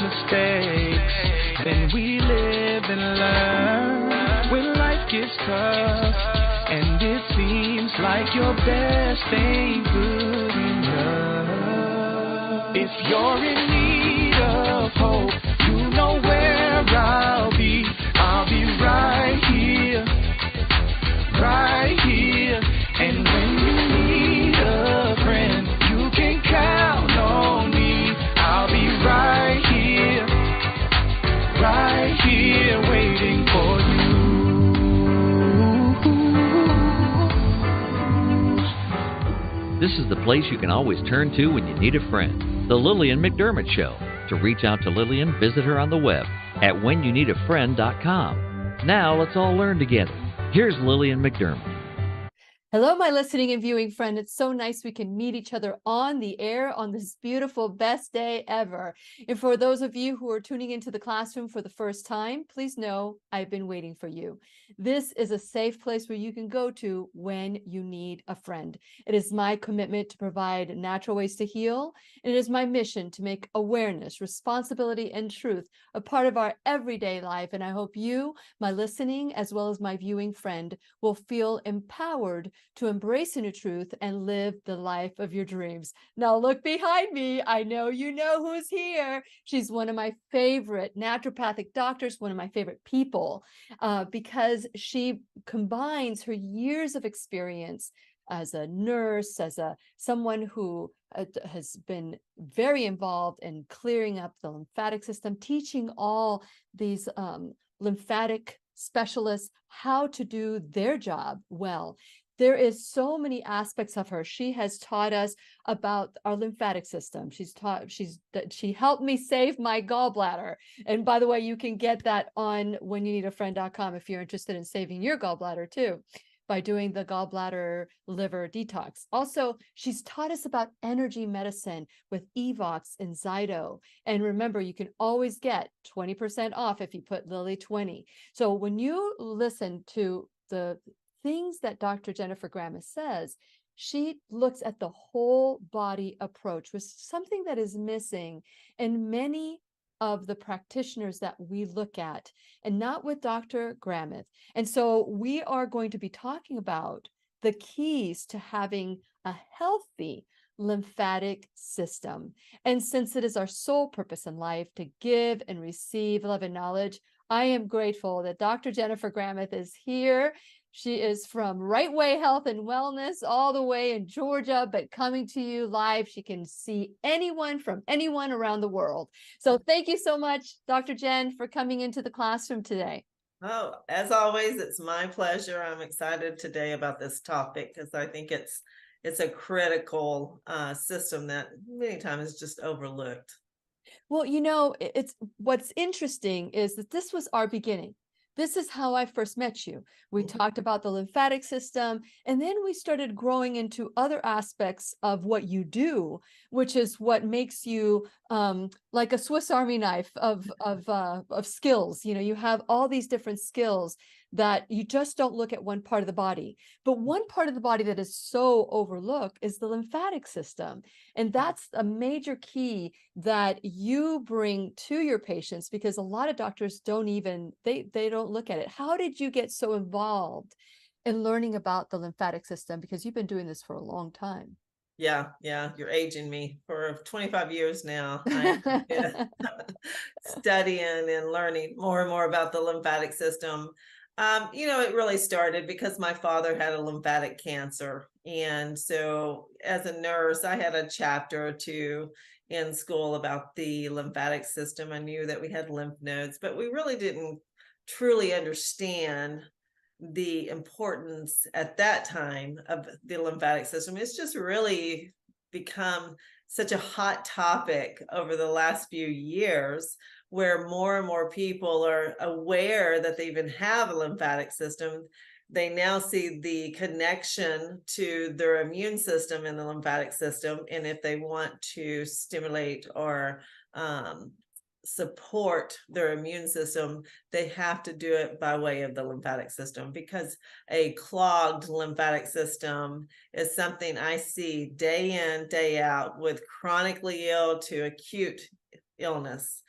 mistakes. Then we live and learn when life gets tough. And it seems like your best ain't good enough. If you're in need of hope, you know where I'll be. I'll be right here, right here. And when you need a friend, you can count on me. I'll be right here waiting for you. This is the place you can always turn to when you need a friend. The Lillian McDermott Show. To reach out to Lillian, visit her on the web at whenyouneedafriend.com. Now let's all learn together. Here's Lillian McDermott. Hello, my listening and viewing friend. It's so nice we can meet each other on the air on this beautiful best day ever. And for those of you who are tuning into the classroom for the first time, please know I've been waiting for you. This is a safe place where you can go to when you need a friend. It is my commitment to provide natural ways to heal, and it is my mission to make awareness, responsibility, and truth a part of our everyday life. And I hope you, my listening, as well as my viewing friend, will feel empowered to embrace a new truth and live the life of your dreams. Now look behind me. I know you know who's here. She's one of my favorite naturopathic doctors, one of my favorite people, because she combines her years of experience as a nurse, as someone who has been very involved in clearing up the lymphatic system, teaching all these lymphatic specialists how to do their job well. There is so many aspects of her. She has taught us about our lymphatic system. She helped me save my gallbladder. And by the way, you can get that on whenyouneedafriend.com if you're interested in saving your gallbladder too, by doing the gallbladder liver detox. Also, she's taught us about energy medicine with EVOX and ZYTO. And remember, you can always get 20% off if you put Lily 20. So when you listen to the things that Dr. Jennifer Gramith says, she looks at the whole body approach, which is something that is missing in many of the practitioners that we look at, and not with Dr. Gramith. And so we are going to be talking about the keys to having a healthy lymphatic system. And since it is our sole purpose in life to give and receive love and knowledge, I am grateful that Dr. Jennifer Gramith is here. She is from Rightway Health and Wellness, all the way in Georgia, but coming to you live. She can see anyone from anyone around the world. So thank you so much, Dr. Jen, for coming into the classroom today. Oh, as always, it's my pleasure. I'm excited today about this topic because I think it's a critical system that many times is just overlooked. Well, you know, what's interesting is that this was our beginning. This is how I first met you. We talked about the lymphatic system, and then we started growing into other aspects of what you do, which is what makes you like a Swiss Army knife of skills. You know, you have all these different skills that you just don't look at one part of the body. But one part of the body that is so overlooked is the lymphatic system. And that's a major key that you bring to your patients, because a lot of doctors don't even, they don't look at it. How did you get so involved in learning about the lymphatic system? Because you've been doing this for a long time. Yeah, you're aging me. For 25 years now, I've been studying and learning more and more about the lymphatic system. You know, it really started because my father had a lymphatic cancer. And so as a nurse, I had a chapter or two in school about the lymphatic system. I knew that we had lymph nodes, but we really didn't truly understand the importance at that time of the lymphatic system. It's just really become such a hot topic over the last few years, where more and more people are aware that they even have a lymphatic system. They now see the connection to their immune system in the lymphatic system. And if they want to stimulate or support their immune system, they have to do it by way of the lymphatic system, because a clogged lymphatic system is something I see day in, day out with chronically ill to acute illness.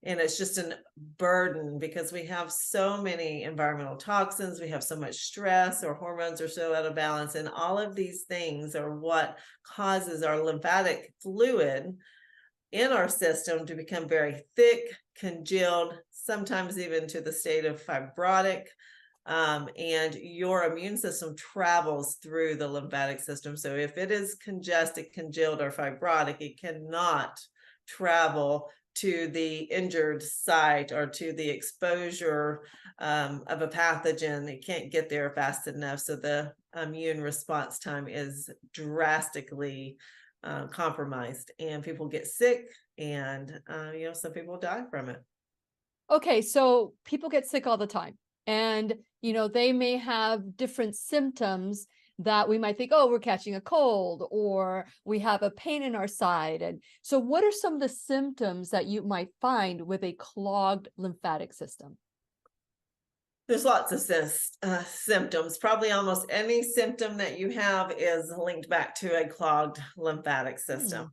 And it's just a burden because we have so many environmental toxins, we have so much stress, our hormones are so out of balance, and all of these things are what causes our lymphatic fluid in our system to become very thick, congealed, sometimes even to the state of fibrotic. And your immune system travels through the lymphatic system. So if it is congested, congealed, or fibrotic, it cannot travel to the injured site or to the exposure of a pathogen. It can't get there fast enough. So the immune response time is drastically compromised, and people get sick, and some people die from it. Okay, so people get sick all the time, and they may have different symptoms that we might think, oh, we're catching a cold, or we have a pain in our side. And so what are some of the symptoms that you might find with a clogged lymphatic system? There's lots of symptoms. Probably almost any symptom that you have is linked back to a clogged lymphatic system.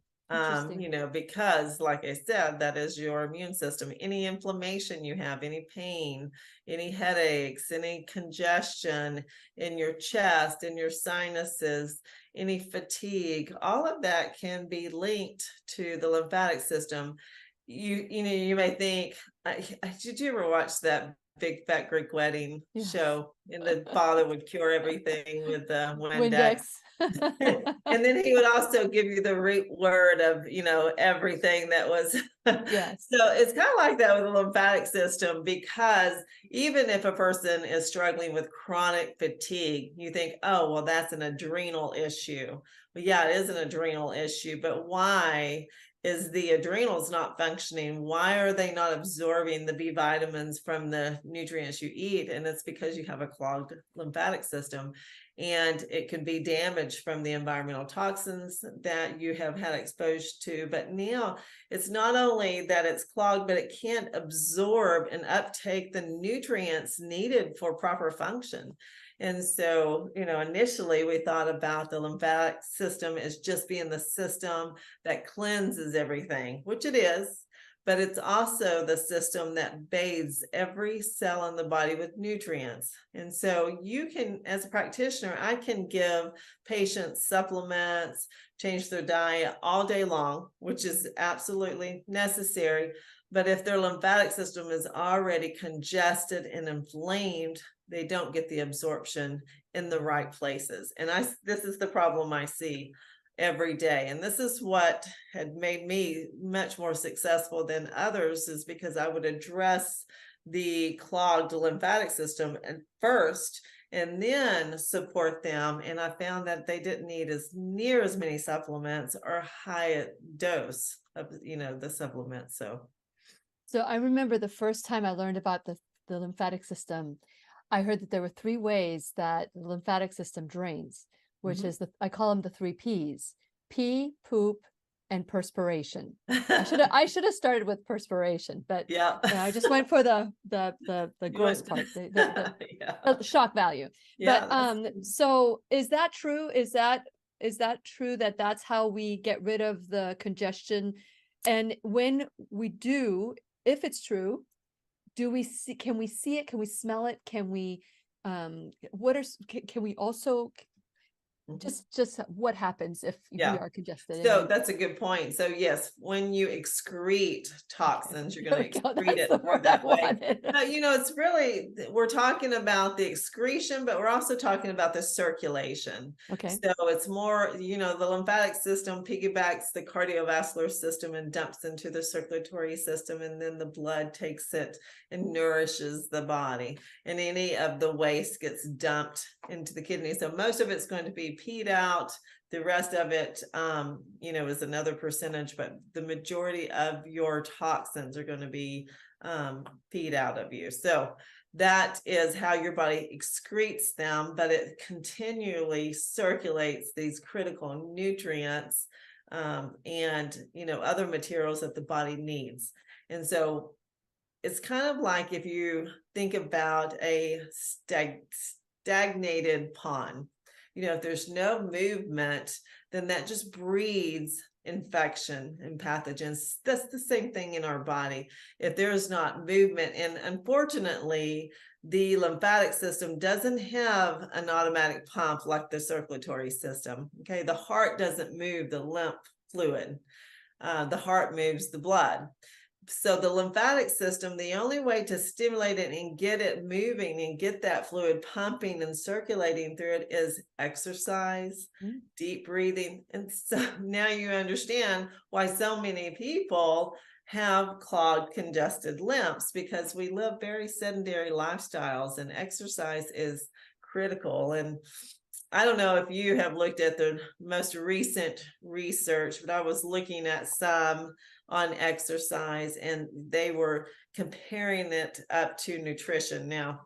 Because like I said, that is your immune system. Any inflammation you have, any pain, any headaches, any congestion in your chest, in your sinuses, any fatigue, all of that can be linked to the lymphatic system. You may think, did you ever watch that Big Fat Greek Wedding show? And the father would cure everything with the Windex. And then he would also give you the root word of, everything that was. Yes. So it's kind of like that with the lymphatic system, because even if a person is struggling with chronic fatigue, you think, oh, well, that's an adrenal issue. Well, yeah, it is an adrenal issue, but why is the adrenals not functioning? Why are they not absorbing the B vitamins from the nutrients you eat? And it's because you have a clogged lymphatic system, and it can be damaged from the environmental toxins that you have had exposed to. But now it's not only that it's clogged, but it can't absorb and uptake the nutrients needed for proper function. And so, initially we thought about the lymphatic system as just being the system that cleanses everything, which it is, but it's also the system that bathes every cell in the body with nutrients. And so you can, as a practitioner, I can give patients supplements, change their diet all day long, which is absolutely necessary. But if their lymphatic system is already congested and inflamed, they don't get the absorption in the right places. And this is the problem I see every day. And this is what had made me much more successful than others, is because I would address the clogged lymphatic system at first and then support them. And I found that they didn't need near as many supplements or high dose of, the supplements. So I remember the first time I learned about the lymphatic system, I heard that there were 3 ways that the lymphatic system drains, which is I call them the 3 P's: pee, poop, and perspiration. I should have started with perspiration, but yeah, I just went for the gross part, the shock value. Yeah, but so is that true? Is that true that that's how we get rid of the congestion? And when we do, if it's true, can we see it? Can we smell it? Can we, can we also just what happens if we are congested? So that's a good point. So yes, when you excrete toxins, you're going to excrete it more that way. But it's really, we're talking about the excretion, but we're also talking about the circulation. Okay. So it's more, the lymphatic system piggybacks the cardiovascular system and dumps into the circulatory system, and then the blood takes it and nourishes the body, and any of the waste gets dumped into the kidney. So most of it's going to be peed out. The rest of it, is another percentage, but the majority of your toxins are going to be peed out of you. So that is how your body excretes them, but it continually circulates these critical nutrients and other materials that the body needs. And so it's kind of like if you think about a stagnated pond. If there's no movement, then that just breeds infection and pathogens. That's the same thing in our body. If there's not movement, and unfortunately, the lymphatic system doesn't have an automatic pump like the circulatory system. Okay, the heart doesn't move the lymph fluid. The heart moves the blood. So the lymphatic system, the only way to stimulate it and get it moving and get that fluid pumping and circulating through it is exercise, deep breathing. And so now you understand why so many people have clogged, congested lymphs, because we live very sedentary lifestyles, and exercise is critical. And I don't know if you have looked at the most recent research, but I was looking at some on exercise, and they were comparing it up to nutrition. Now,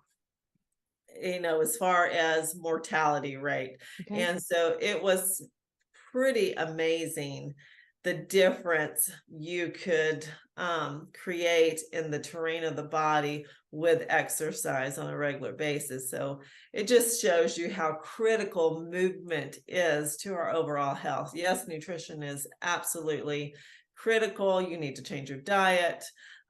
as far as mortality rate. Okay. And so it was pretty amazing the difference you could create in the terrain of the body with exercise on a regular basis. So it just shows you how critical movement is to our overall health. Yes, nutrition is absolutely critical. You need to change your diet,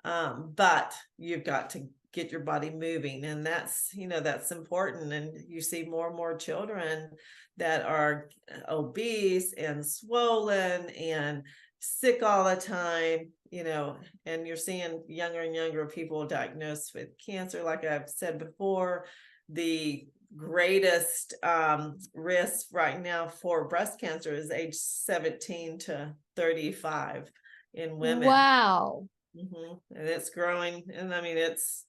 but you've got to get your body moving, and that's important. And you see more and more children that are obese and swollen and sick all the time, and you're seeing younger and younger people diagnosed with cancer. Like I've said before, the greatest risk right now for breast cancer is age 17 to 35 in women. Wow. And it's growing, and I mean it's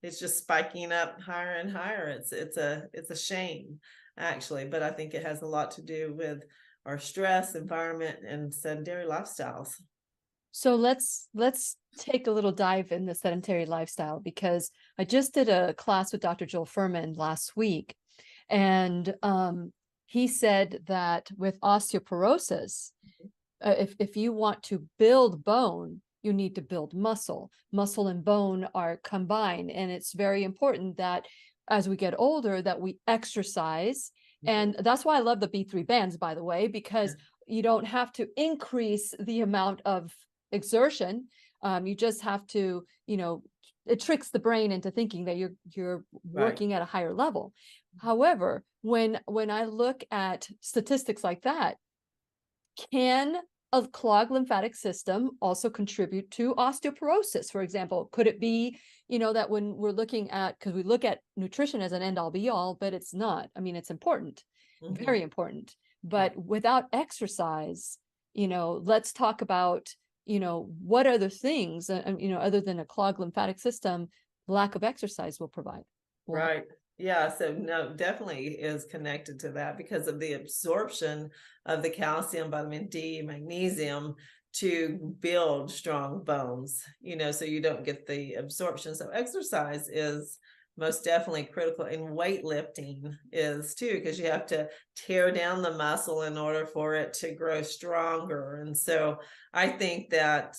just spiking up higher and higher. It's a shame, actually, but I think it has a lot to do with our stress, environment, and sedentary lifestyles. So let's take a little dive in the sedentary lifestyle, because I just did a class with Dr. Joel Furman last week, and he said that with osteoporosis, if you want to build bone, you need to build muscle. Muscle and bone are combined, and it's very important that as we get older that we exercise. And that's why I love the B3 bands, by the way, because you don't have to increase the amount of exertion. You just have to, it tricks the brain into thinking that you're working at a higher level. However, when I look at statistics like that, can a clogged lymphatic system also contribute to osteoporosis? For example, could it be, that when we're looking at, because we look at nutrition as an end all be all, but it's not. I mean, it's important, very important, but without exercise, let's talk about, what other things, other than a clogged lymphatic system, lack of exercise will provide. Right. Yeah, so no, definitely is connected to that because of the absorption of the calcium, vitamin D, magnesium to build strong bones, so you don't get the absorption. So exercise is most definitely critical, and weightlifting is too, because you have to tear down the muscle in order for it to grow stronger. And so I think that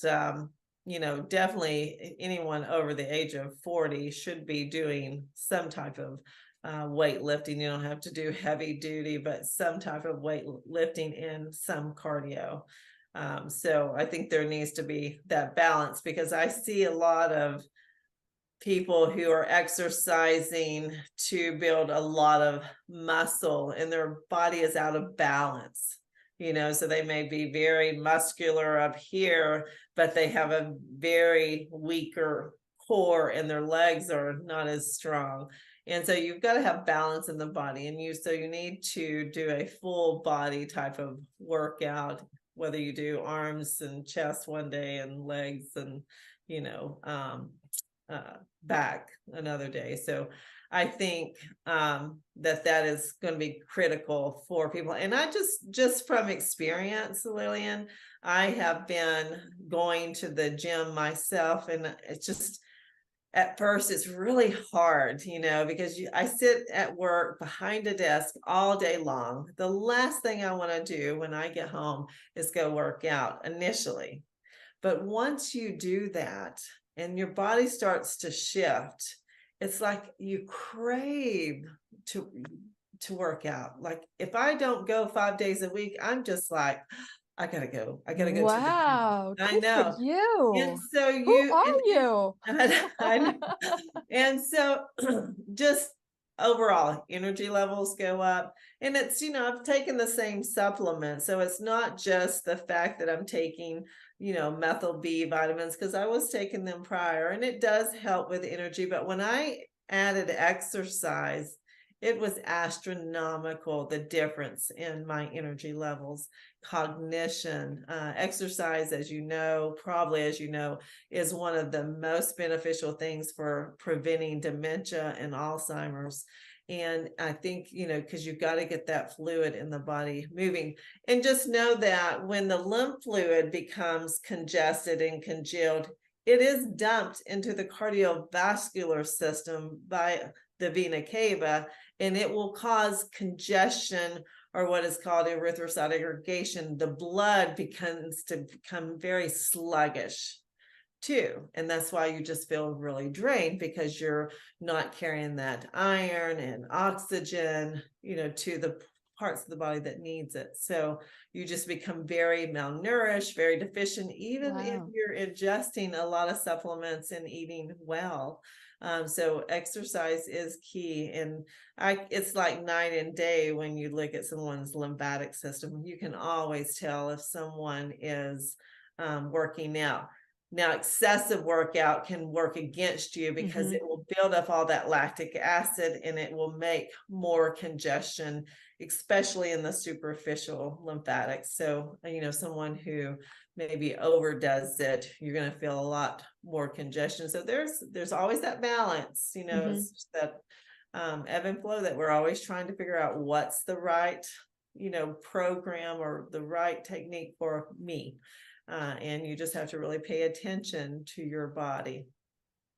definitely anyone over the age of 40 should be doing some type of weightlifting. You don't have to do heavy duty, but some type of weightlifting and some cardio. So I think there needs to be that balance, because I see a lot of people who are exercising to build a lot of muscle and their body is out of balance. So they may be very muscular up here, but they have a very weaker core and their legs are not as strong. And so you've got to have balance in the body, and you need to do a full body type of workout, whether you do arms and chest one day and legs and, back another day. So I think that is going to be critical for people. And I just from experience, Lillian, I have been going to the gym myself, and it's just, at first it's really hard, because I sit at work behind a desk all day long. The last thing I want to do when I get home is go work out initially. But once you do that and your body starts to shift, it's like you crave to work out. Like if I don't go 5 days a week, I'm just like, I gotta go. I gotta go to the gym. Wow, I good for know. And you. so Who you, are you? I know. And so just overall energy levels go up. And it's, I've taken the same supplement. So it's not just the fact that I'm taking, methyl B vitamins, because I was taking them prior, and it does help with energy. But when I added exercise, it was astronomical, the difference in my energy levels, cognition, exercise, as you know, is one of the most beneficial things for preventing dementia and Alzheimer's. And I think, because you've got to get that fluid in the body moving. And just know that when the lymph fluid becomes congested and congealed, it is dumped into the cardiovascular system by the vena cava, and it will cause congestion, or what is called erythrocyte aggregation. The blood begins to become very sluggish too. And that's why you just feel really drained, because you're not carrying that iron and oxygen, to the parts of the body that needs it. So you just become very malnourished, very deficient, even if you're ingesting a lot of supplements and eating well. So exercise is key. And it's like night and day when you look at someone's lymphatic system. You can always tell if someone is working out. Now, excessive workout can work against you, because it will build up all that lactic acid, and it will make more congestion, especially in the superficial lymphatics. So, someone who maybe overdoes it, you're going to feel a lot more congestion. So there's always that balance, it's just that ebb and flow that we're always trying to figure out what's the right, program or the right technique for me. And you just have to really pay attention to your body.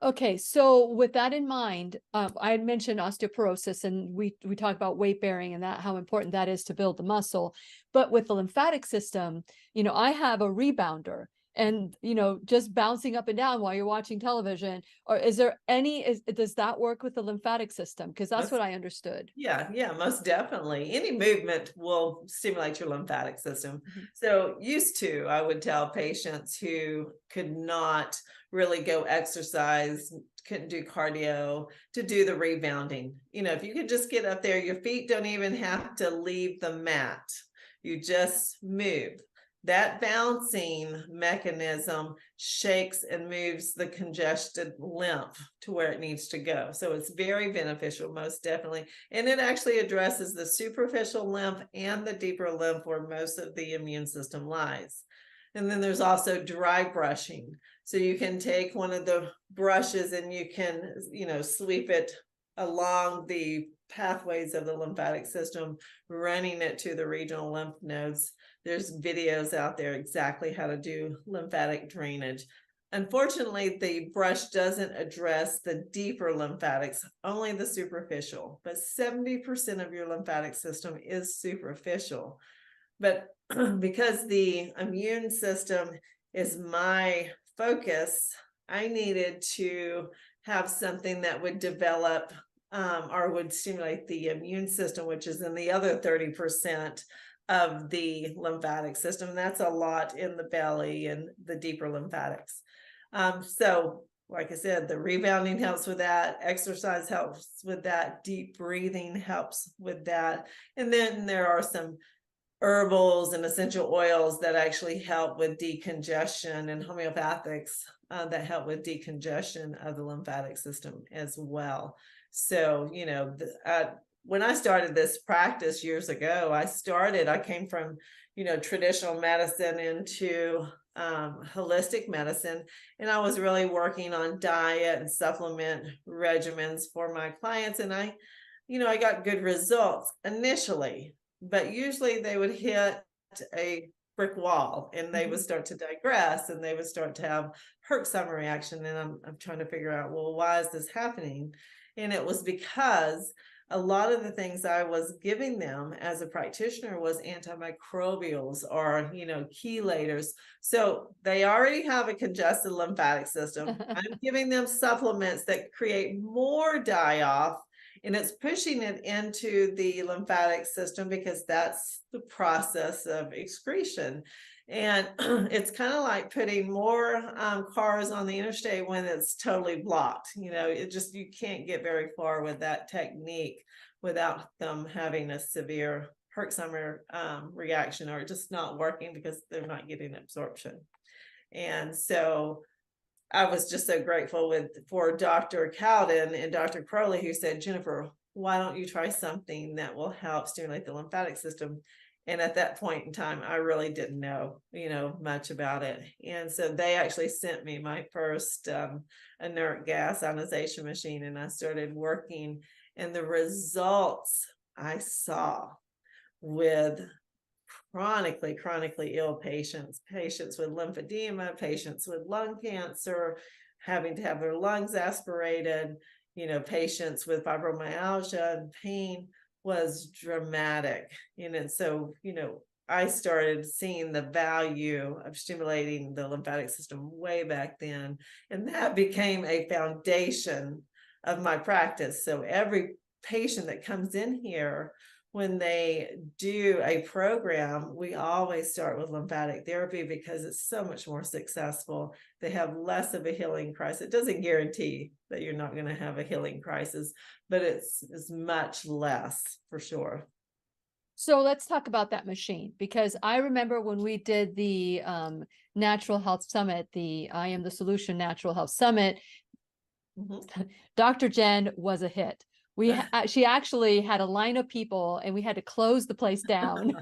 Okay, so with that in mind, I had mentioned osteoporosis, and we talked about weight bearing and how important that is to build the muscle. But with the lymphatic system, I have a rebounder, and just bouncing up and down while you're watching television. Or is there does that work with the lymphatic system? Because that's what I understood. Yeah, most definitely. Any movement will stimulate your lymphatic system. So I would tell patients who could not really go exercise, couldn't do cardio, to do the rebounding. If you could just get up there, your feet don't even have to leave the mat. You just move. That bouncing mechanism shakes and moves the congested lymph to where it needs to go. So it's very beneficial, most definitely. And it actually addresses the superficial lymph and the deeper lymph, where most of the immune system lies. And then there's also dry brushing. So you can take one of the brushes and you can, sweep it along the pathways of the lymphatic system, running it to the regional lymph nodes. There's videos out there exactly how to do lymphatic drainage. Unfortunately, the brush doesn't address the deeper lymphatics, only the superficial, but 70% of your lymphatic system is superficial. But because the immune system is my focus, I needed to have something that would develop or would stimulate the immune system, which is in the other 30% of the lymphatic system. That's a lot in the belly and the deeper lymphatics. So like I said, the rebounding helps with that. Exercise helps with that. Deep breathing helps with that. And then there are some herbals and essential oils that actually help with decongestion, and homeopathics that help with decongestion of the lymphatic system as well. So, when I started this practice years ago, I came from, traditional medicine into holistic medicine. And I was really working on diet and supplement regimens for my clients. And I got good results initially, but usually they would hit a brick wall and they would start to digress and they would start to have Herxheimer reaction. And I'm trying to figure out, well, why is this happening? And it was because a lot of the things I was giving them as a practitioner was antimicrobials or, chelators. So they already have a congested lymphatic system. I'm giving them supplements that create more die-off, and it's pushing it into the lymphatic system because that's the process of excretion. And it's kind of like putting more cars on the interstate when it's totally blocked. It just, you can't get very far with that technique without them having a severe Herxheimer reaction, or just not working because they're not getting absorption. And so I was just so grateful for Dr. Cowden and Dr. Crowley, who said, Jennifer, why don't you try something that will help stimulate the lymphatic system? And at that point in time, I really didn't know, much about it. And so they actually sent me my first inert gas ionization machine, and I started working. And the results I saw with chronically ill patients with lymphedema, patients with lung cancer, having to have their lungs aspirated, patients with fibromyalgia and pain, was dramatic. And so, I started seeing the value of stimulating the lymphatic system way back then. And that became a foundation of my practice. So every patient that comes in here, when they do a program, we always start with lymphatic therapy because it's so much more successful. They have less of a healing crisis. It doesn't guarantee that you're not going to have a healing crisis, but it's much less for sure. So let's talk about that machine, because I remember when we did the Natural Health Summit, the I Am the Solution Natural Health Summit, Dr. Jen was a hit. She actually had a line of people, and we had to close the place down.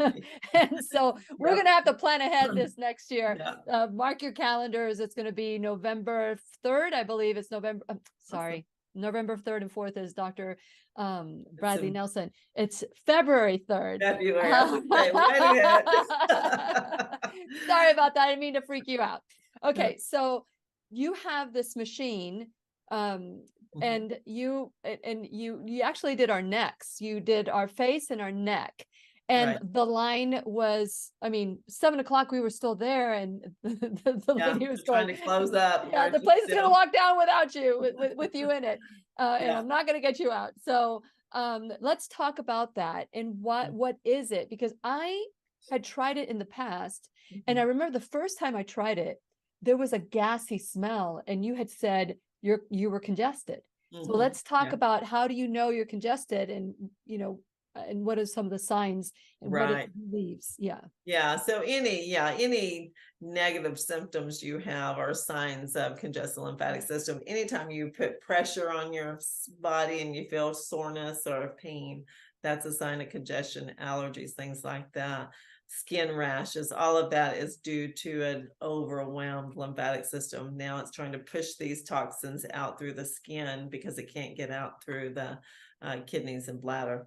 And so we're going to have to plan ahead this next year. Mark your calendars. It's going to be November 3rd. I believe it's November 3rd and 4th is Dr. Bradley Nelson. It's February 3rd. February. Sorry about that. I didn't mean to freak you out. Okay. So you have this machine, and you actually did our necks. You did our face and our neck. And the line was, 7 o'clock, we were still there, and the lady was trying to close up. Yeah, the place is going to lock down without you, with you in it. And I'm not going to get you out. So let's talk about that. And what is it? Because I had tried it in the past, and I remember the first time I tried it, there was a gassy smell, and you had said you were congested. So let's talk about, how do you know you're congested, and and what are some of the signs, and what it leaves? So any negative symptoms you have are signs of congested lymphatic system. Anytime you put pressure on your body and you feel soreness or pain, that's a sign of congestion. Allergies, things like that, skin rashes, all of that is due to an overwhelmed lymphatic system. Now it's trying to push these toxins out through the skin because it can't get out through the kidneys and bladder.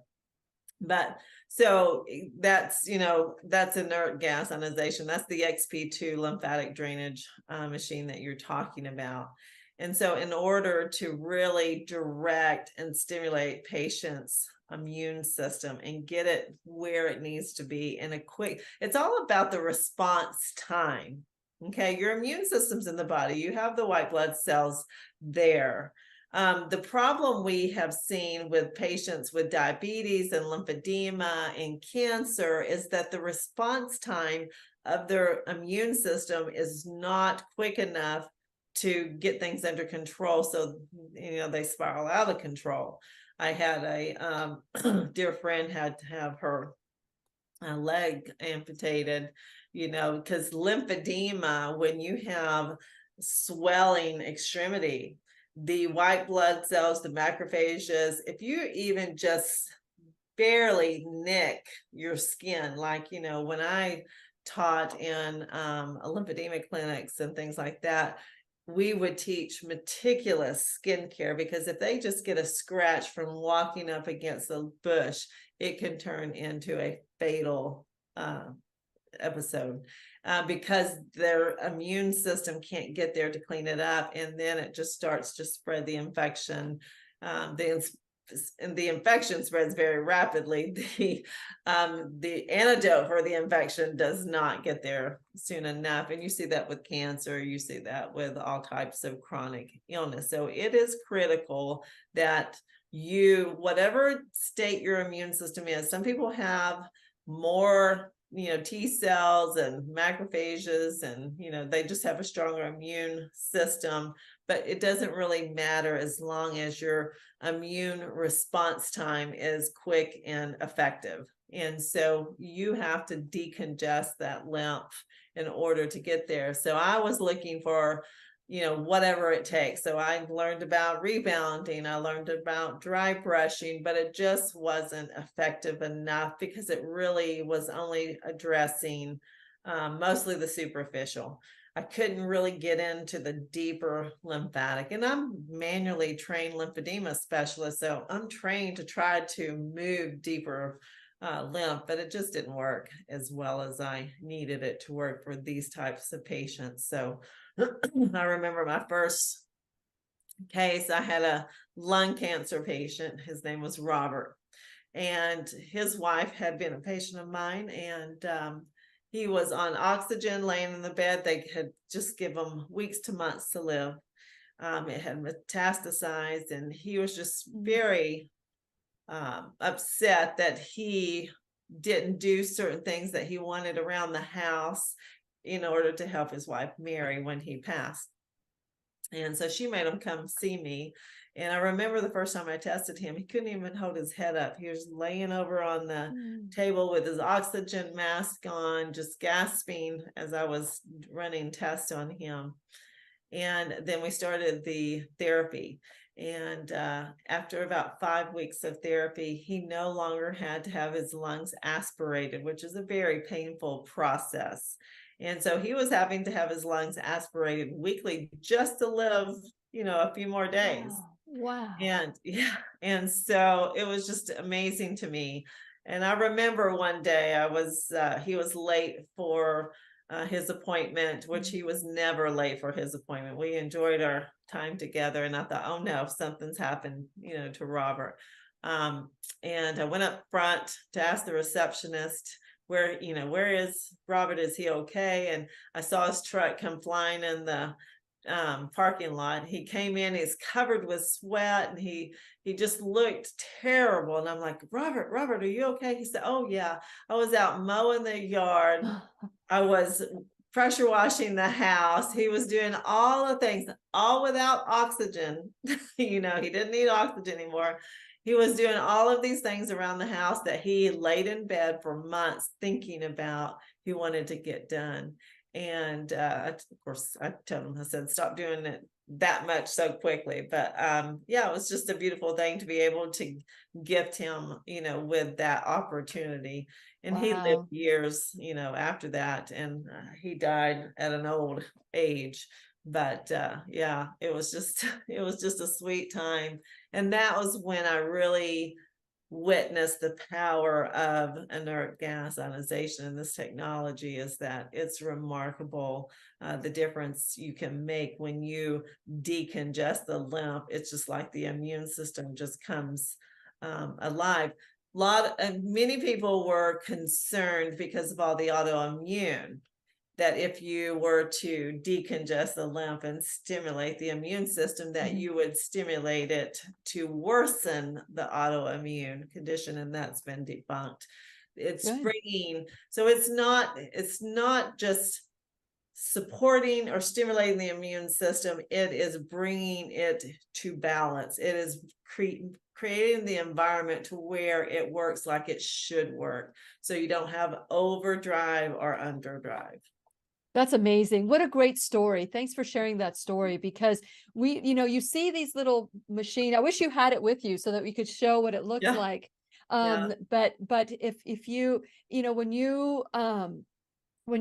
But so that's inert gas ionization. That's the XP2 lymphatic drainage machine that you're talking about. And so in order to really direct and stimulate patients' immune system and get it where it needs to be in a quick, it's all about the response time. Okay, your immune system's in the body. You have the white blood cells there. The problem we have seen with patients with diabetes and lymphedema and cancer is that the response time of their immune system is not quick enough to get things under control. So, they spiral out of control. I had a dear friend had to have her leg amputated, because lymphedema, when you have swelling extremity, the white blood cells, the macrophages, if you even just barely nick your skin, like, when I taught in lymphedema clinics and things like that, we would teach meticulous skincare, because if they just get a scratch from walking up against the bush, it can turn into a fatal episode. Because their immune system can't get there to clean it up, and then it just starts to spread the infection. The infection spreads very rapidly. The antidote for the infection does not get there soon enough, and you see that with cancer. You see that with all types of chronic illness. So it is critical that whatever state your immune system is. Some people have more T cells and macrophages, and, they just have a stronger immune system, but it doesn't really matter as long as your immune response time is quick and effective. And so you have to decongest that lymph in order to get there. So I was looking for, whatever it takes. So I learned about rebounding, I learned about dry brushing, but it just wasn't effective enough because it really was only addressing mostly the superficial. I couldn't really get into the deeper lymphatic, and I'm manually trained lymphedema specialist, so I'm trained to try to move deeper lymph, but it just didn't work as well as I needed it to work for these types of patients. So I remember my first case, I had a lung cancer patient. His name was Robert, and his wife had been a patient of mine, and he was on oxygen laying in the bed. They had just given him weeks to months to live. It had metastasized, and he was just very upset that he didn't do certain things that he wanted around the house in order to help his wife Mary when he passed. And so she made him come see me. And I remember the first time I tested him, he couldn't even hold his head up. He was laying over on the table with his oxygen mask on, just gasping as I was running tests on him. And then we started the therapy. And after about 5 weeks of therapy, he no longer had to have his lungs aspirated, which is a very painful process. And so he was having to have his lungs aspirated weekly just to live, a few more days. Wow. And and so it was just amazing to me. And I remember one day he was late for his appointment, which he was never late for his appointment. We enjoyed our time together, and I thought, oh no, something's happened, to Robert. And I went up front to ask the receptionist, where is Robert? Is he okay? And I saw his truck come flying in the parking lot. He came in, he's covered with sweat, and he just looked terrible. And I'm like, Robert, are you okay? He said, oh yeah, I was out mowing the yard. I was pressure washing the house. He was doing all the things, all without oxygen. He didn't need oxygen anymore. He was doing all of these things around the house that he laid in bed for months thinking about, he wanted to get done. And of course, I told him, I said, stop doing it that much so quickly. But it was just a beautiful thing to be able to gift him, with that opportunity. And he lived years, after that, and he died at an old age. But it was just a sweet time. And that was when I really witnessed the power of inert gas ionization. And this technology is that it's remarkable, the difference you can make when you decongest the lymph. It's just like the immune system just comes alive. Many people were concerned because of all the autoimmune, that if you were to decongest the lymph and stimulate the immune system, that you would stimulate it to worsen the autoimmune condition, and that's been debunked. It's bringing, so it's not just supporting or stimulating the immune system, it is bringing it to balance. It is creating the environment to where it works like it should work, so you don't have overdrive or underdrive. That's amazing. What a great story. Thanks for sharing that story, because you see these little machine. I wish you had it with you so that we could show what it looks like. But if you, when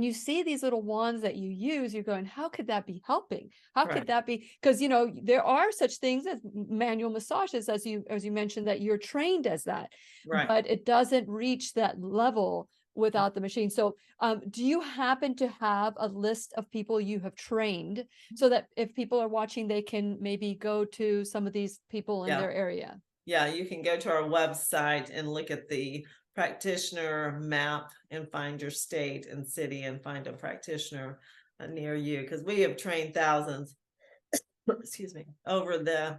you see these little wands that you use, you're going, how could that be helping? How could that be? Because, there are such things as manual massages, as you mentioned, that you're trained as that, but it doesn't reach that level without the machine. So do you happen to have a list of people you have trained, so that if people are watching, they can maybe go to some of these people in their area? Yeah, you can go to our website and look at the practitioner map and find your state and city and find a practitioner near you, because we have trained thousands over the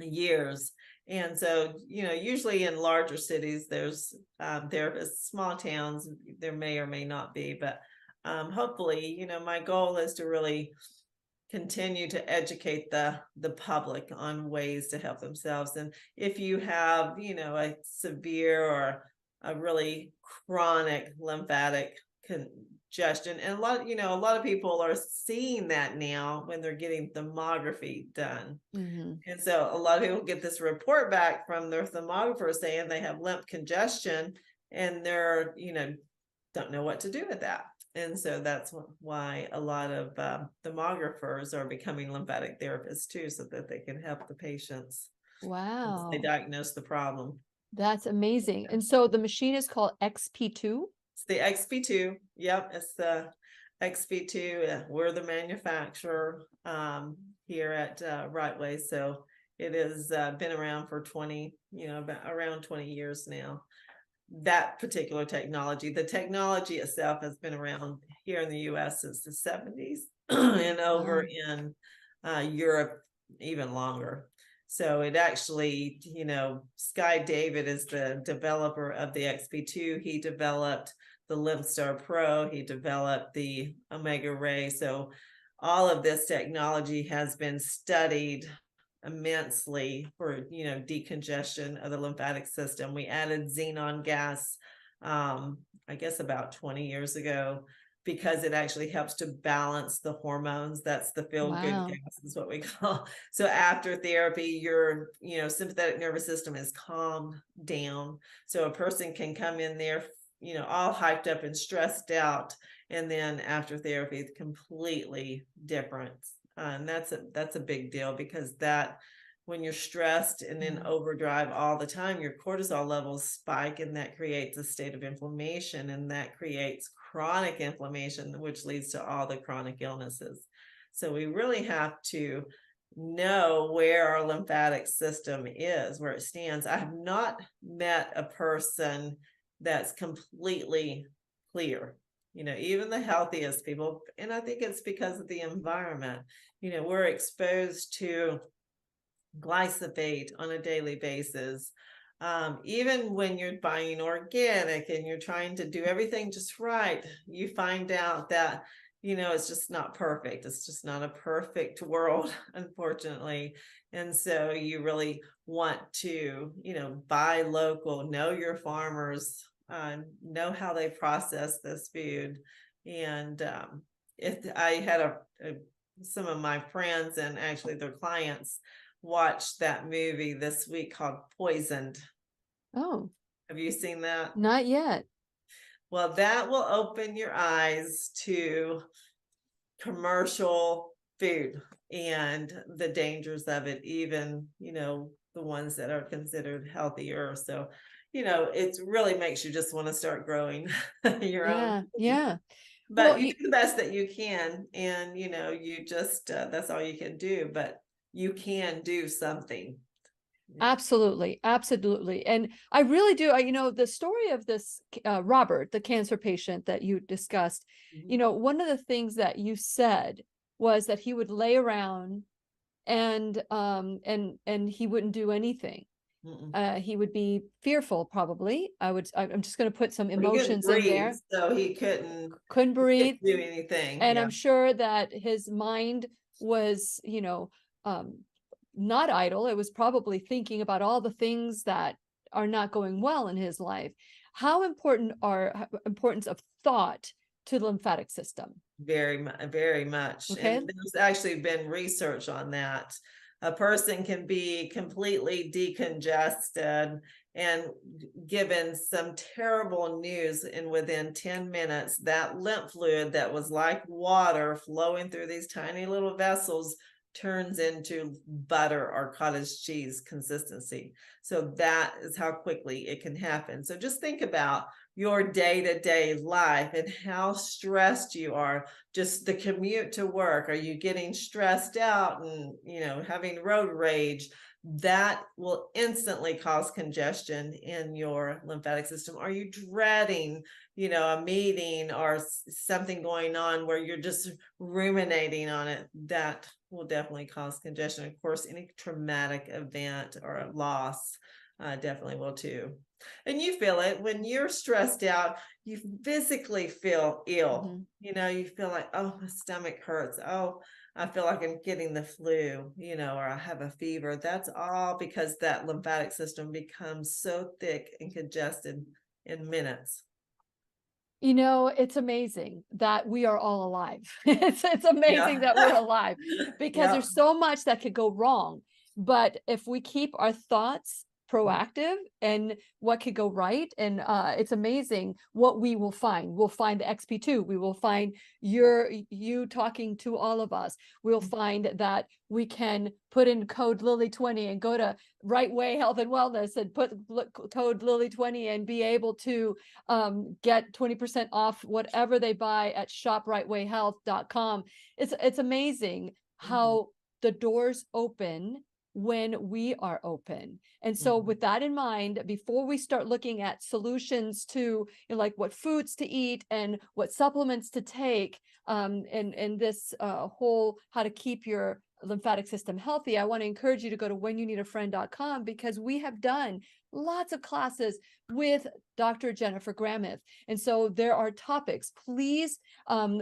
years. And so, usually in larger cities, there's therapists. Small towns, there may or may not be, but hopefully, my goal is to really continue to educate the public on ways to help themselves. And if you have, a severe or a really chronic lymphatic congestion, and a lot of people are seeing that now when they're getting thermography done. And so a lot of people get this report back from their thermographer saying they have lymph congestion, and they're, don't know what to do with that. And so that's why a lot of thermographers are becoming lymphatic therapists too, so that they can help the patients. Wow. They diagnose the problem. That's amazing. And so the machine is called XP2? It's the XP2. Yep, it's the XP2. We're the manufacturer here at Rightway. So it has been around for 20, about around 20 years now. That particular technology, the technology itself has been around here in the US since the 70s and over in Europe even longer. So it actually, Sky David is the developer of the XP2. He developed the LymphStar Pro. He developed the Omega Ray. So all of this technology has been studied immensely for, decongestion of the lymphatic system. We added xenon gas, I guess about 20 years ago, because it actually helps to balance the hormones. That's the feel-good gas is what we call. So after therapy, your, sympathetic nervous system is calmed down. So a person can come in there, all hyped up and stressed out. And then after therapy, it's completely different. And that's a big deal, because that when you're stressed and in overdrive all the time, your cortisol levels spike, and that creates a state of inflammation, and that creates chronic inflammation, which leads to all the chronic illnesses. So we really have to know where our lymphatic system is, where it stands. I have not met a person that's completely clear. Even the healthiest people, and I think it's because of the environment. We're exposed to glyphosate on a daily basis. Even when you're buying organic and you're trying to do everything just right, you find out that, it's just not perfect. It's just not a perfect world, unfortunately. And so you really want to, buy local, know your farmers, know how they process this food. And if I had some of my friends and actually their clients watched that movie this week called Poisoned. Oh, have you seen that? Not yet. Well, that will open your eyes to commercial food and the dangers of it, even, the ones that are considered healthier. So, it really makes you just want to start growing your own. Yeah. But you do the best that you can, and you just that's all you can do, but you can do something. Absolutely. And I really do. The story of this Robert, the cancer patient that you discussed, one of the things that you said was that he would lay around and he wouldn't do anything. He would be fearful, probably. I'm just going to put some emotions in there. So he couldn't breathe, do anything. And I'm sure that his mind was, not idle. It was probably thinking about all the things that are not going well in his life. How important importance of thought to the lymphatic system? Very much. Okay. And there's actually been research on that. A person can be completely decongested and given some terrible news, and within 10 minutes, that lymph fluid that was like water flowing through these tiny little vessels turns into butter or cottage cheese consistency. So that is how quickly it can happen. So just think about your day-to-day life and how stressed you are. Just the commute to work. Are you getting stressed out and, having road rage? That will instantly cause congestion in your lymphatic system. Are you dreading, a meeting or something going on where you're just ruminating on it? That will definitely cause congestion. Of course, any traumatic event or a loss definitely will too. And you feel it when you're stressed out, you physically feel ill. You feel like, oh, my stomach hurts. Oh, I feel like I'm getting the flu, or I have a fever. That's all because that lymphatic system becomes so thick and congested in minutes. It's amazing that we are all alive. It's amazing that we're alive because there's so much that could go wrong. But if we keep our thoughts proactive and what could go right, and it's amazing what we will find. We'll find the XP2. We will find you talking to all of us. We'll find that we can put in code Lily20 and go to Rightway Health and Wellness and put code Lily20 and be able to get 20% off whatever they buy at shoprightwayhealth.com. It's amazing how the doors open when we are open. And so with that in mind, before we start looking at solutions to like what foods to eat and what supplements to take, and this whole how to keep your lymphatic system healthy, I want to encourage you to go to whenyounneedafriend.com because we have done lots of classes with Dr. Jennifer Gramith. And so there are topics. Please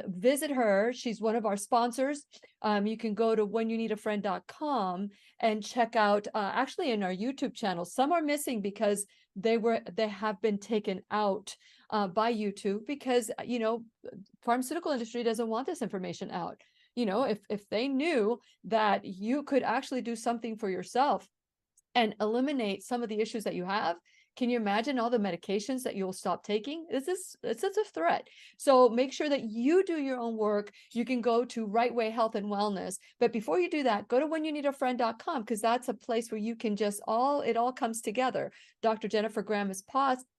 visit her. She's one of our sponsors. You can go to whenyounneedafriend.com and check out actually in our YouTube channel. Some are missing because they have been taken out by YouTube because, pharmaceutical industry doesn't want this information out. If they knew that you could actually do something for yourself and eliminate some of the issues that you have, can you imagine all the medications that you'll stop taking? It's a threat. So make sure that you do your own work. You can go to Rightway Health and Wellness. But before you do that, go to whenyounneedafriend.com because that's a place where you can it all comes together. Dr. Jennifer Gramith's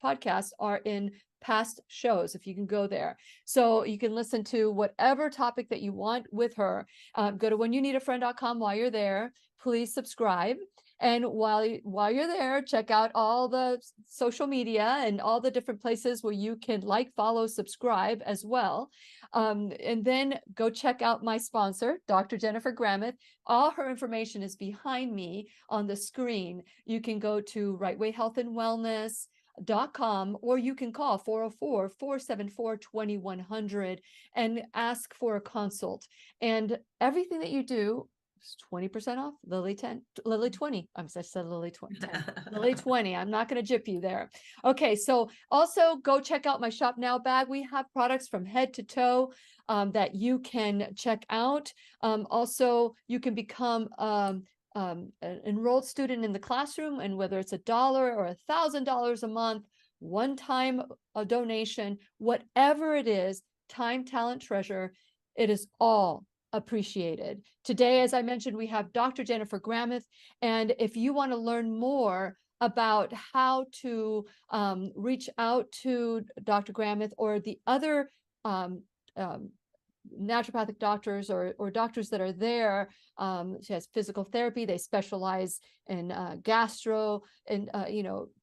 podcasts are in past shows, if you can go there. So you can listen to whatever topic that you want with her. Go to whenyounneedafriend.com while you're there. Please subscribe. And while you're there, check out all the social media and all the different places where you can follow, subscribe as well. And then go check out my sponsor, Dr. Jennifer Gramith. All her information is behind me on the screen. You can go to Rightway Health and Wellness.com, or you can call 404-474-2100 and ask for a consult. And everything that you do is 20% off. Lily20. I said Lily20. Lily20. I'm not going to gyp you there. Okay, so also go check out my Shop Now bag. We have products from head to toe that you can check out. Also, you can become an enrolled student in the classroom, and whether it's $1 or $1,000 a month, one-time donation, whatever it is, time, talent, treasure, it is all appreciated. Today, as I mentioned, we have Dr. Jennifer Gramith, and if you want to learn more about how to reach out to Dr. Gramith or the other naturopathic doctors or doctors that are there. She has physical therapy. They specialize in gastro and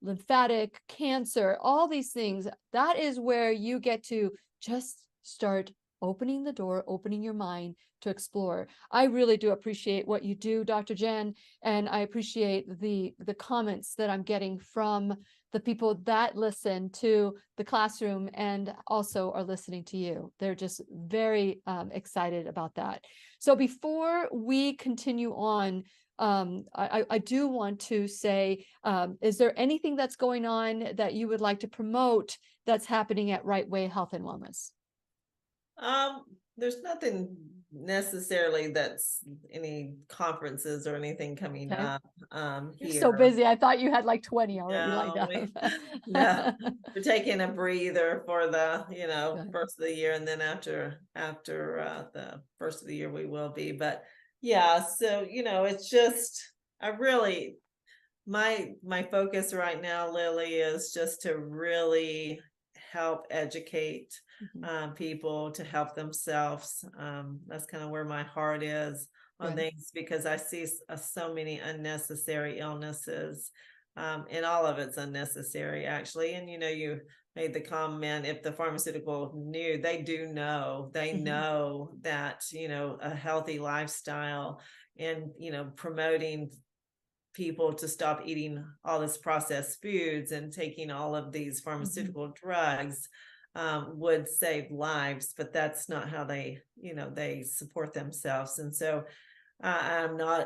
lymphatic, cancer, all these things. That is where you get to just start opening the door, opening your mind to explore. I really do appreciate what you do, Dr. Jen, and I appreciate the comments that I'm getting from the people that listen to the classroom and also are listening to you. They're just very excited about that. So before we continue on, I do want to say, is there anything that's going on that you would like to promote that's happening at Rightway Health and Wellness? There's nothing necessarily that's any conferences or anything coming up You're here. so busy. I thought you had like 20 already lined up. No, we're taking a breather for the first of the year, and then after the first of the year we will be. But yeah, so it's just my focus right now, Lily, is just to really help educate Mhm. people to help themselves. That's kind of where my heart is on Right. things, because I see so many unnecessary illnesses, and all of it's unnecessary actually. And you made the comment, if the pharmaceutical knew, they do know, they Mhm. know that a healthy lifestyle and promoting people to stop eating all this processed foods and taking all of these Mhm. pharmaceutical drugs would save lives, but that's not how they support themselves. And so I'm not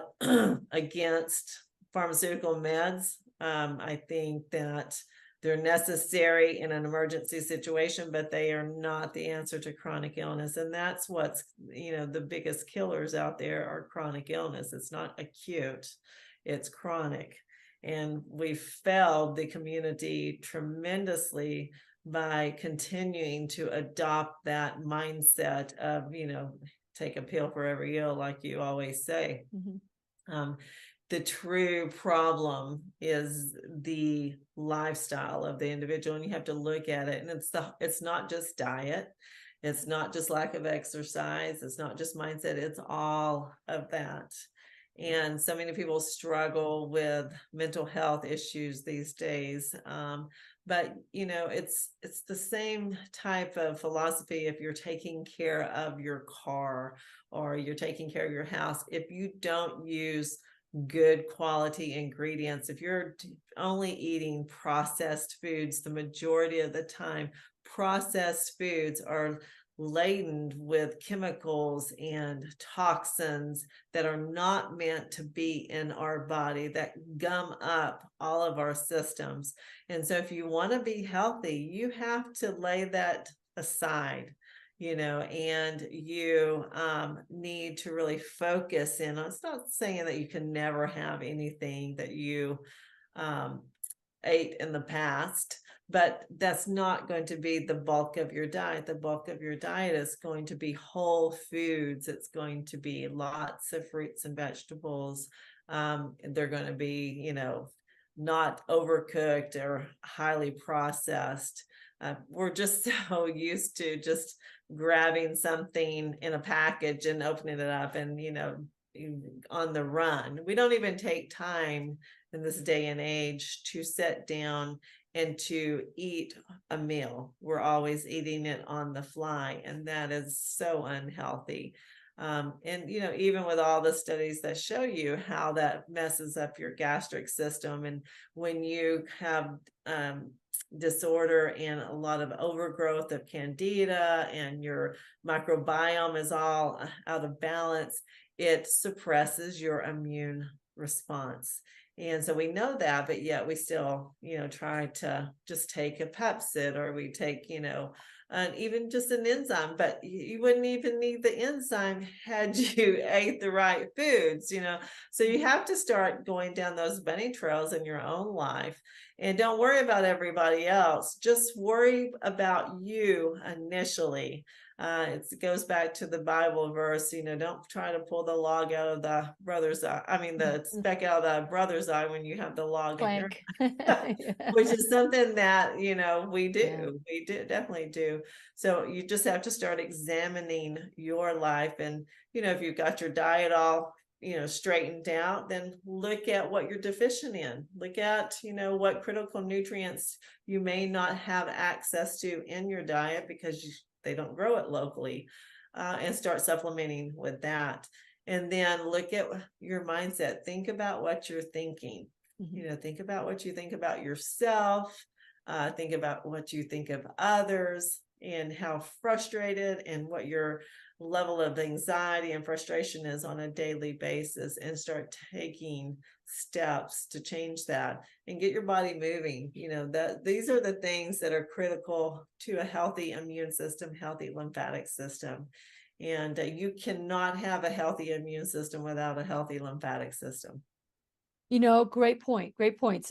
against pharmaceutical meds. I think that they're necessary in an emergency situation, but they are not the answer to chronic illness. And that's what's, the biggest killers out there are chronic illness. It's not acute, it's chronic. And we failed the community tremendously by continuing to adopt that mindset of, take a pill for every ill, like you always say. Mhm. Um, the true problem is the lifestyle of the individual, and you have to look at it. And it's not just diet, it's not just lack of exercise, it's not just mindset, it's all of that. And so many people struggle with mental health issues these days. But it's the same type of philosophy. If you're taking care of your car or you're taking care of your house, if you don't use good quality ingredients, if you're only eating processed foods, the majority of the time processed foods are laden with chemicals and toxins that are not meant to be in our body, that gum up all of our systems. And so if you want to be healthy, you have to lay that aside, and you need to really focus in on. It's not saying that you can never have anything that you um, ate in the past, but that's not going to be the bulk of your diet. The bulk of your diet is going to be whole foods. It's going to be lots of fruits and vegetables. They're going to be, not overcooked or highly processed. We're just so used to just grabbing something in a package and opening it up and, on the run. We don't even take time in this day and age to sit down and to eat a meal. We're always eating it on the fly, and that is so unhealthy. And even with all the studies that show you how that messes up your gastric system, and when you have disorder and a lot of overgrowth of candida and your microbiome is all out of balance, it suppresses your immune response. And so we know that, but yet we still, try to just take a Pepcid, or we take, even just an enzyme, but you wouldn't even need the enzyme had you ate the right foods, So you have to start going down those bunny trails in your own life, and don't worry about everybody else. Just worry about you initially. It goes back to the Bible verse, don't try to pull the log out of the brother's eye. I mean, the Mhm. speck out of the brother's eye when you have the log in your, Plank. Yeah. which is something that, we Yeah. do. We do definitely do. So you just have to start examining your life. And, if you've got your diet all, straightened out, then look at what you're deficient in. Look at, what critical nutrients you may not have access to in your diet because they don't grow it locally, and start supplementing with that. And then look at your mindset. Think about what you're thinking. Mhm. Think about what you think about yourself. Think about what you think of others, and how frustrated and what your level of anxiety and frustration is on a daily basis, and start taking steps to change that and get your body moving. That these are the things that are critical to a healthy immune system, healthy lymphatic system. And you cannot have a healthy immune system without a healthy lymphatic system. Great point. Great points.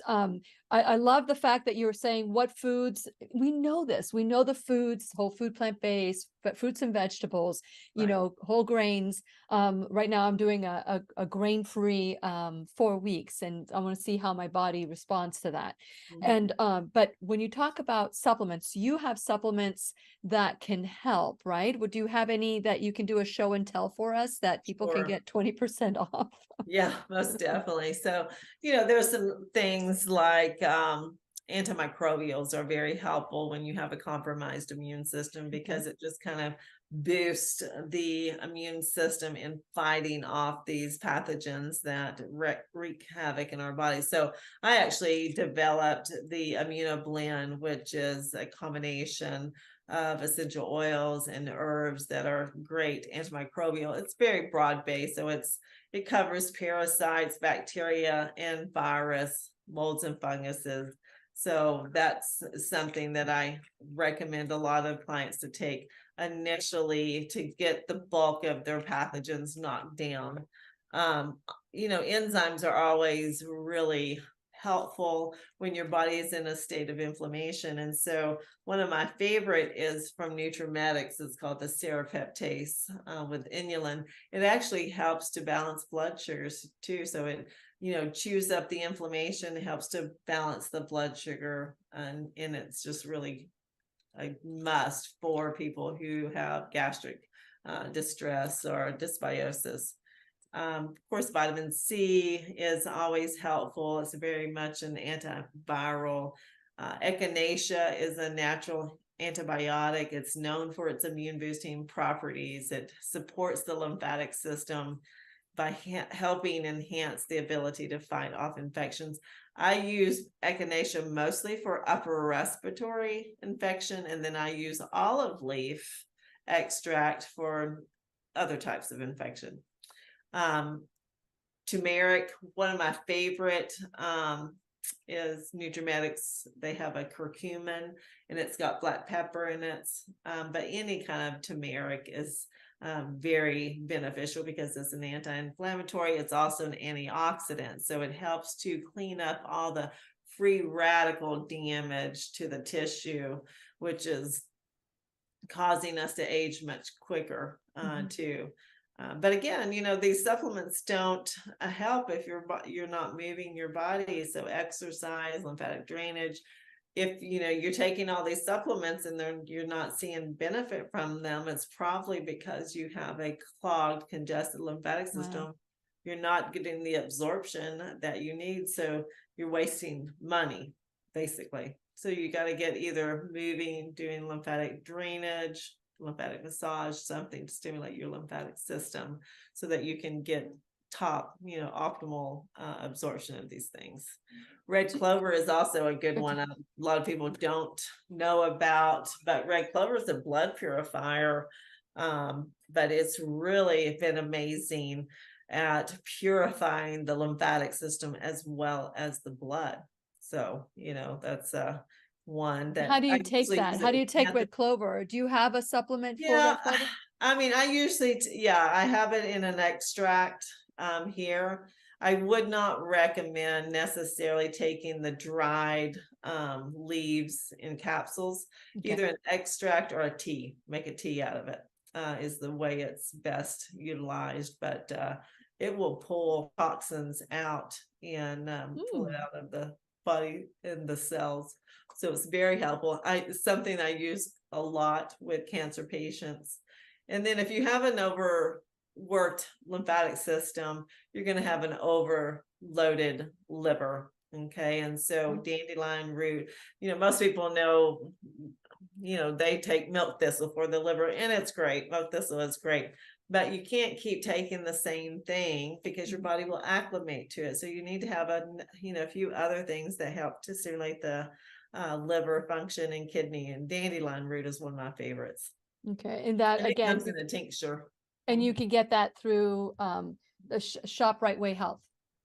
I love the fact that you were saying what foods, we know this, we know the foods, whole food, plant-based, but fruits and vegetables, you Right. know, whole grains. Right now I'm doing a grain-free 4 weeks, and I want to see how my body responds to that. Mhm. And but when you talk about supplements, you have supplements that can help, right? Would you have any that you can do a show and tell for us that people can Sure. get 20% off? Yeah, most definitely. So, you know, there's some things like antimicrobials are very helpful when you have a compromised immune system, because it just kind of boosts the immune system in fighting off these pathogens that wreak havoc in our body. So I actually developed the immunoblend, which is a combination of essential oils and herbs that are great antimicrobial. It's very broad based, so it covers parasites, bacteria, and virus, molds, and funguses. So that's something that I recommend a lot of clients to take initially to get the bulk of their pathogens knocked down. You know, enzymes are always really helpful when your body is in a state of inflammation. And so one of my favorite is from Nutrimetics. It's called the serapeptase with inulin. It actually helps to balance blood sugars too. So it, you know, chews up the inflammation, helps to balance the blood sugar, and it's just really a must for people who have gastric distress or dysbiosis. Of course, vitamin C is always helpful. It's very much an antiviral. Echinacea is a natural antibiotic. It's known for its immune boosting properties. It supports the lymphatic system by helping enhance the ability to fight off infections. I use echinacea mostly for upper respiratory infection, and then I use olive leaf extract for other types of infection. Turmeric, one of my favorite is Nutrimetics. They have a curcumin, and it's got black pepper in it. But any kind of turmeric is very beneficial because it's an anti-inflammatory. It's also an antioxidant, so it helps to clean up all the free radical damage to the tissue, which is causing us to age much quicker too. But again, you know, these supplements don't help if you're not moving your body. So exercise, lymphatic drainage. If you know you're taking all these supplements and you're not seeing benefit from them, it's probably because you have a clogged, congested lymphatic system. Wow. You're not getting the absorption that you need, so you're wasting money, basically. So you got to get either moving, doing lymphatic drainage, lymphatic massage, something to stimulate your lymphatic system so that you can get you know, optimal absorption of these things. Red clover is also a good one. A lot of people don't know about, but red clover is a blood purifier. But it's really been amazing at purifying the lymphatic system as well as the blood. So, you know, that's one that How do you I take usually that? use How do it you take at the red clover? Do you have a supplement for yeah, red clover? I mean, I usually, yeah, I have it in an extract here. I would not recommend necessarily taking the dried leaves in capsules, Okay. either an extract or a tea. Make a tea out of it is the way it's best utilized, but it will pull toxins out and pull it out of the body and the cells. So it's very helpful. It's something I use a lot with cancer patients. And then if you have an overworked lymphatic system, you're going to have an overloaded liver. Okay. And so dandelion root, you know, most people know, you know, they take milk thistle for the liver, and it's great. Milk thistle is great. But you can't keep taking the same thing because your body will acclimate to it. So you need to have a few other things that help to stimulate the liver function and kidney. And dandelion root is one of my favorites. Okay. And that And it again, comes in a tincture. and you can get that through the shop Rightway Health.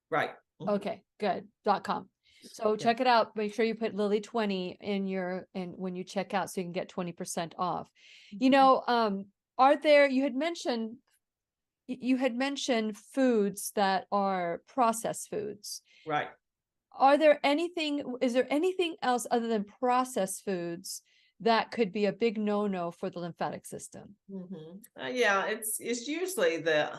Right. Okay, good. .com. So check it out. Make sure you put Lily 20 in when you check out so you can get 20% off. You know, are there, you had mentioned foods that are processed foods. Right. Is there anything else other than processed foods that could be a big no-no for the lymphatic system? Yeah, it's usually the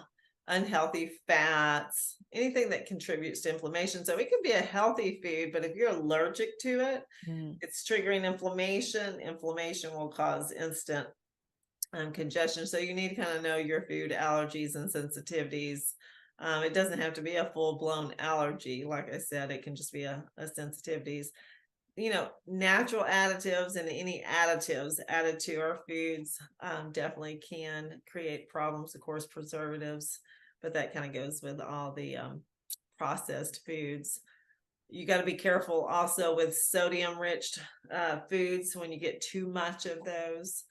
unhealthy fats, anything that contributes to inflammation. So it can be a healthy food, but if you're allergic to it, it's triggering inflammation. Inflammation will cause instant congestion. So you need to kind of know your food allergies and sensitivities. It doesn't have to be a full-blown allergy. Like I said, it can just be a sensitivities. Natural additives and any additives added to our foods definitely can create problems. Of course, preservatives, but that kind of goes with all the processed foods. You got to be careful also with sodium-rich foods. When you get too much of those,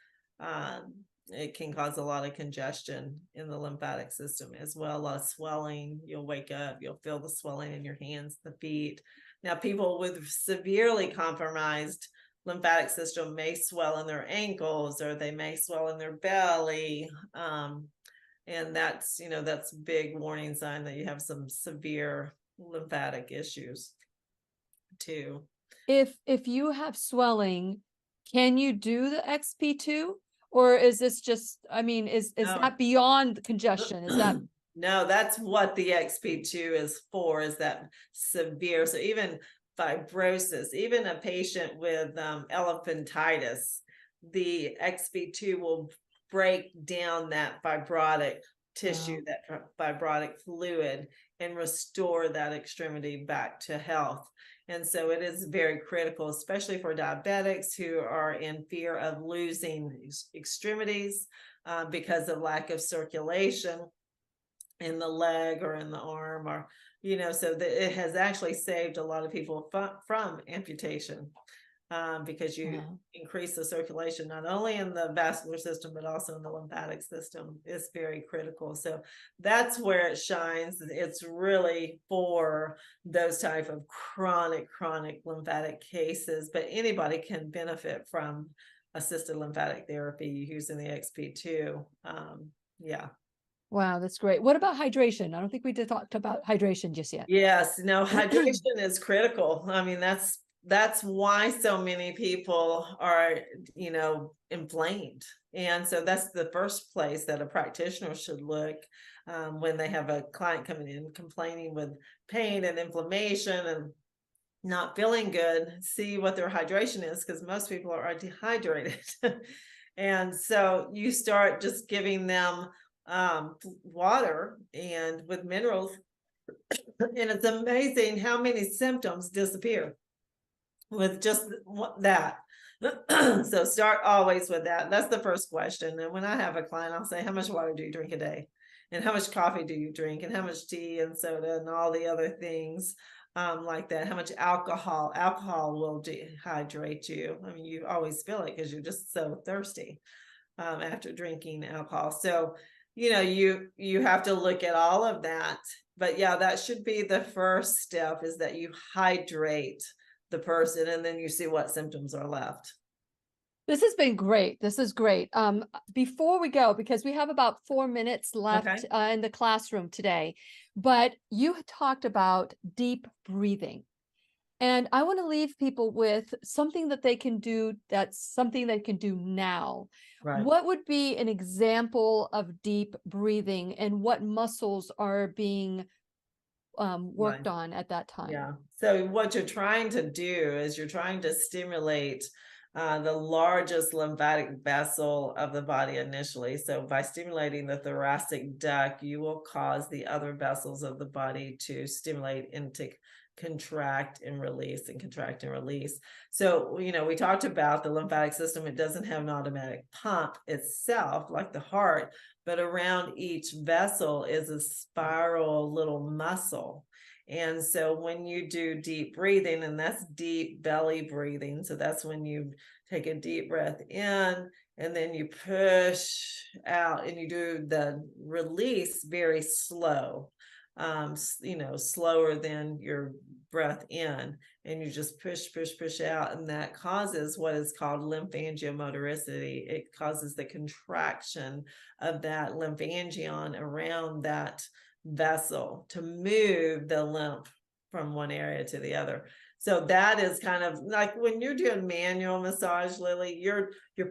it can cause a lot of congestion in the lymphatic system as well. A lot of swelling. You'll wake up, you'll feel the swelling in your hands, the feet. Now, people with severely compromised lymphatic system may swell in their ankles, or they may swell in their belly. And that's a big warning sign that you have some severe lymphatic issues too. If you have swelling, can you do the XP2? Or is this just, is that beyond congestion? Is that No, that's what the XP2 is for, is that severe. So even fibrosis, even a patient with elephantitis, the XP2 will break down that fibrotic tissue, that fibrotic fluid, and restore that extremity back to health. And so it is very critical, especially for diabetics who are in fear of losing extremities because of lack of circulation in the leg or in the arm, or so that it has actually saved a lot of people from amputation because you increase the circulation not only in the vascular system but also in the lymphatic system. It's very critical. So that's where it shines. It's really for those type of chronic lymphatic cases, but anybody can benefit from assisted lymphatic therapy using the XP2. Wow, that's great. What about hydration? I don't think we talked about hydration just yet. Yes, no, hydration is critical. That's why so many people are, inflamed. And so that's the first place that a practitioner should look when they have a client coming in complaining with pain and inflammation and not feeling good, see what their hydration is, because most people are dehydrated. And so you start just giving them water and with minerals, and it's amazing how many symptoms disappear with just that. So start always with that. That's the first question. And when I have a client, I'll say, how much water do you drink a day? And how much coffee do you drink? And how much tea and soda and all the other things like that? How much alcohol? Alcohol will dehydrate you. You always feel it because you're just so thirsty after drinking alcohol. So you have to look at all of that. But yeah, that should be the first step, is that you hydrate the person, and then you see what symptoms are left. This has been great. This is great. Before we go, because we have about 4 minutes left in the classroom today, but you talked about deep breathing. And I want to leave people with something that they can do, that's something they can do now. Right. What would be an example of deep breathing, and what muscles are being worked on at that time? Yeah. So what you're trying to do is you're trying to stimulate the largest lymphatic vessel of the body initially. So by stimulating the thoracic duct, you will cause the other vessels of the body to stimulate and to contract and release and contract and release. So, we talked about the lymphatic system. It doesn't have an automatic pump itself like the heart, but around each vessel is a spiral little muscle. And so when you do deep breathing, and that's deep belly breathing, so that's when you take a deep breath in and then you push out, and you do the release very slow, slower than your breath in, and you just push out, and that causes what is called lymphangiomotoricity. It causes the contraction of that lymphangion around that vessel to move the lymph from one area to the other. So that is kind of like when you're doing manual massage, Lily, you're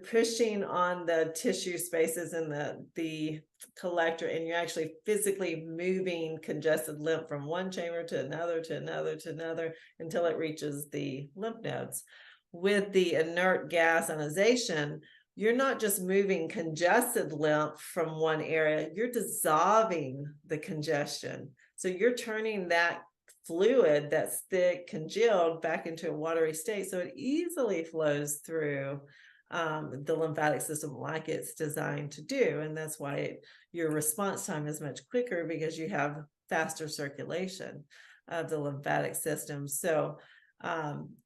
pushing on the tissue spaces in the collector, and you're actually physically moving congested lymph from one chamber to another, to another, to another, until it reaches the lymph nodes. With the inert gas ionization, you're not just moving congested lymph from one area, you're dissolving the congestion. So you're turning that fluid that's thick, congealed, back into a watery state, so it easily flows through the lymphatic system like it's designed to do. And that's why your response time is much quicker, because you have faster circulation of the lymphatic system. So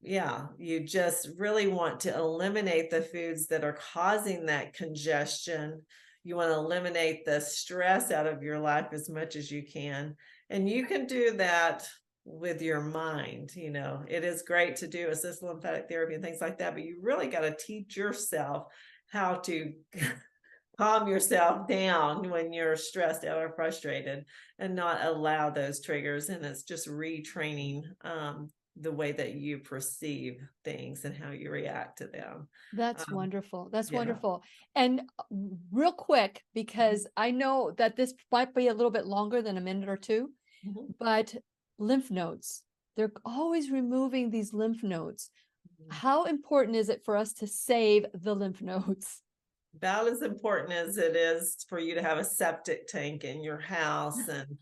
yeah, you just really want to eliminate the foods that are causing that congestion. You want to eliminate the stress out of your life as much as you can. And you can do that with your mind. You know, it is great to do assisted lymphatic therapy and things like that, but you really got to teach yourself how to calm yourself down when you're stressed out or frustrated, and not allow those triggers. And it's just retraining the way that you perceive things and how you react to them. That's wonderful. That's wonderful. And real quick, because I know that this might be a little bit longer than a minute or two, but lymph nodes, they're always removing these lymph nodes. How important is it for us to save the lymph nodes? About as important as it is for you to have a septic tank in your house, and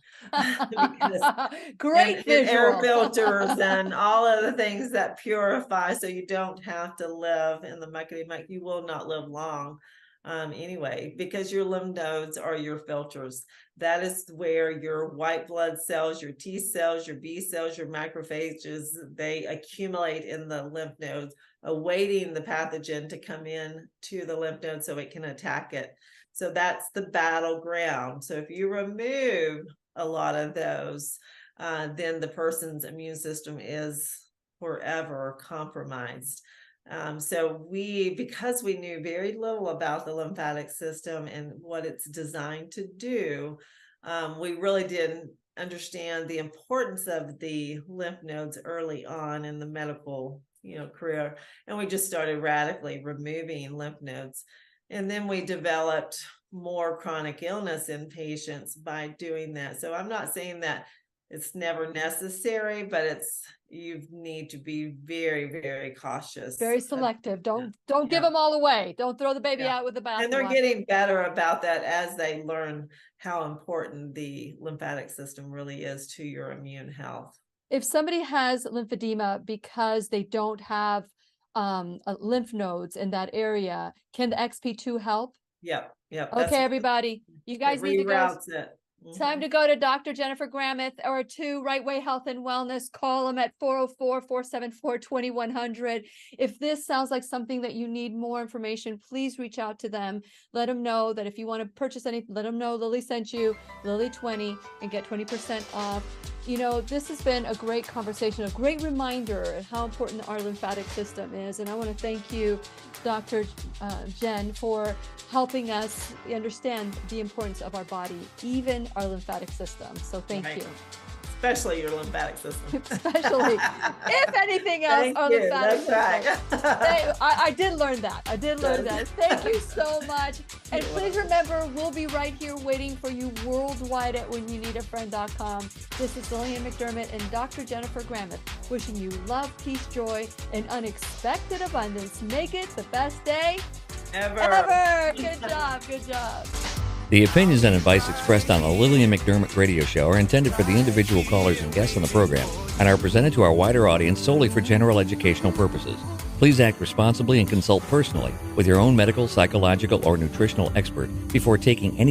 great and air filters and all of the things that purify, so you don't have to live in the muckety muck. You will not live long anyway, because your lymph nodes are your filters. That is where your white blood cells, your T cells, your B cells, your macrophages, they accumulate in the lymph nodes, awaiting the pathogen to come in to the lymph node so it can attack it. So that's the battleground. So if you remove a lot of those, then the person's immune system is forever compromised. So because we knew very little about the lymphatic system and what it's designed to do, we really didn't understand the importance of the lymph nodes early on in the medical career. And we just started radically removing lymph nodes. And then we developed more chronic illness in patients by doing that. So I'm not saying that it's never necessary, but you need to be very, very cautious. Very selective. Don't give them all away. Don't throw the baby out with the bathwater. And they're getting better about that as they learn how important the lymphatic system really is to your immune health. If somebody has lymphedema because they don't have lymph nodes in that area, can the XP2 help? Yep. Okay, everybody, you guys need to go. It. Time to go to Dr. Jennifer Gramith or to Rightway Health and Wellness. Call them at 404-474-2100. If this sounds like something that you need more information, please reach out to them. Let them know that if you want to purchase anything, let them know Lily sent you, Lily20, and get 20% off. This has been a great conversation, a great reminder of how important our lymphatic system is. And I want to thank you, Dr. Jen, for helping us understand the importance of our body, even our lymphatic system. So thank you. Especially your lymphatic system. Especially, if anything else, our lymphatic system. Right. I did learn that. Thank you so much. And please remember, we'll be right here waiting for you worldwide at whenyouneedafriend.com. This is Lillian McDermott and Dr. Jennifer Gramith wishing you love, peace, joy, and unexpected abundance. Make it the best day ever. Good job. The opinions and advice expressed on the Lillian McDermott radio show are intended for the individual callers and guests on the program and are presented to our wider audience solely for general educational purposes. Please act responsibly and consult personally with your own medical, psychological, or nutritional expert before taking any